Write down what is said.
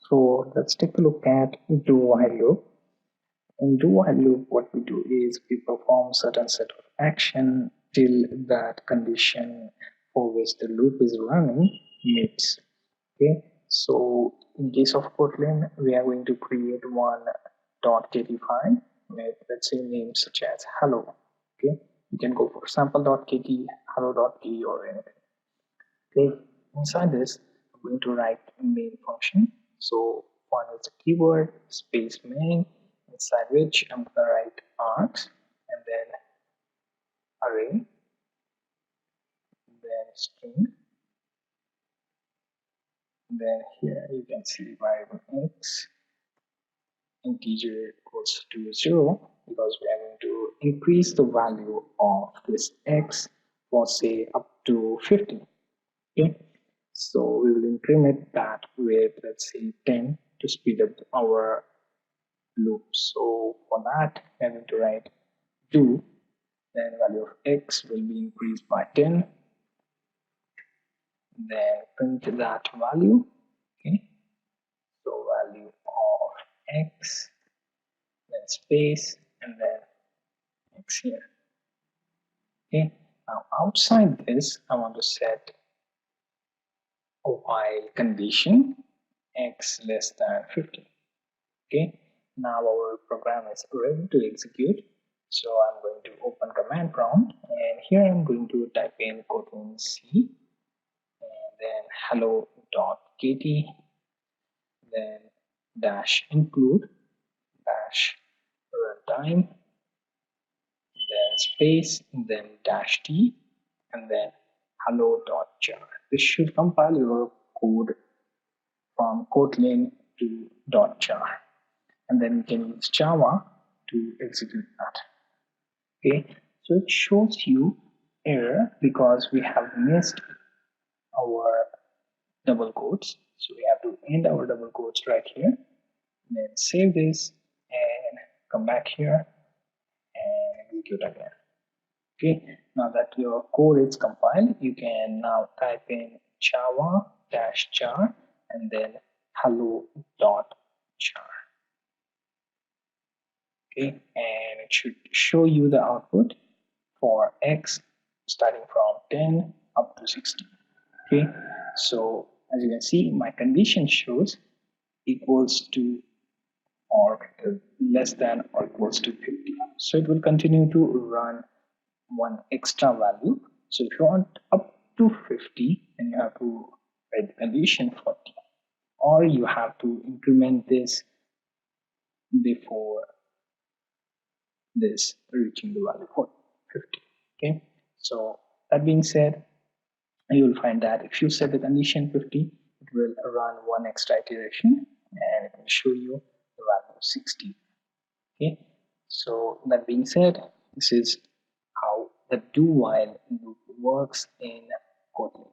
So let's take a look at do while loop. In do while loop, what we do is we perform certain set of action till that condition for which the loop is running meets. Okay, so in case of Kotlin, we are going to create one .kt file with, let's say, names such as hello. Okay, you can go for sample.kt, hello.kt, or anything. Okay, inside this, I'm going to write a main function. So one is a keyword space main, inside which I'm going to write args, and then array, then string. Then here you can see variable x integer equals to 0, because we are going to increase the value of this x for, say, up to 50. Okay, so we will increment that with, let's say, 10 to speed up our loop. So for that, we are going to write do, then value of x will be increased by 10, then print that value. Okay, so value of x, then space, and then x here. Okay, now outside this, I want to set a while condition x less than 50. Okay, now our program is ready to execute. So I'm going to open command prompt, and here I'm going to type in Kotlin C, and then hello.kt, then dash include dash runtime, then space, then dash t, and then hello.jar. This should compile your code from Kotlin to .jar, and then we can use Java to execute that. Okay, so it shows you error because we have missed our double quotes. So we have to end our double quotes right here, then save this and come back here and execute again. Okay, now that your code is compiled, you can now type in java-jar and then hello.jar. Okay, and it should show you the output for x starting from 10 up to 60. Okay, so as you can see, my condition shows equals to or less than or equals to 50. So it will continue to run one extra value. So if you want up to 50, then you have to write the condition 40, or you have to increment this before this reaching the value for 50. Okay, so that being said, you will find that if you set the condition 50, it will run one extra iteration and it will show you the value 60. Okay, so that being said, this is how the do while loop works in Kotlin.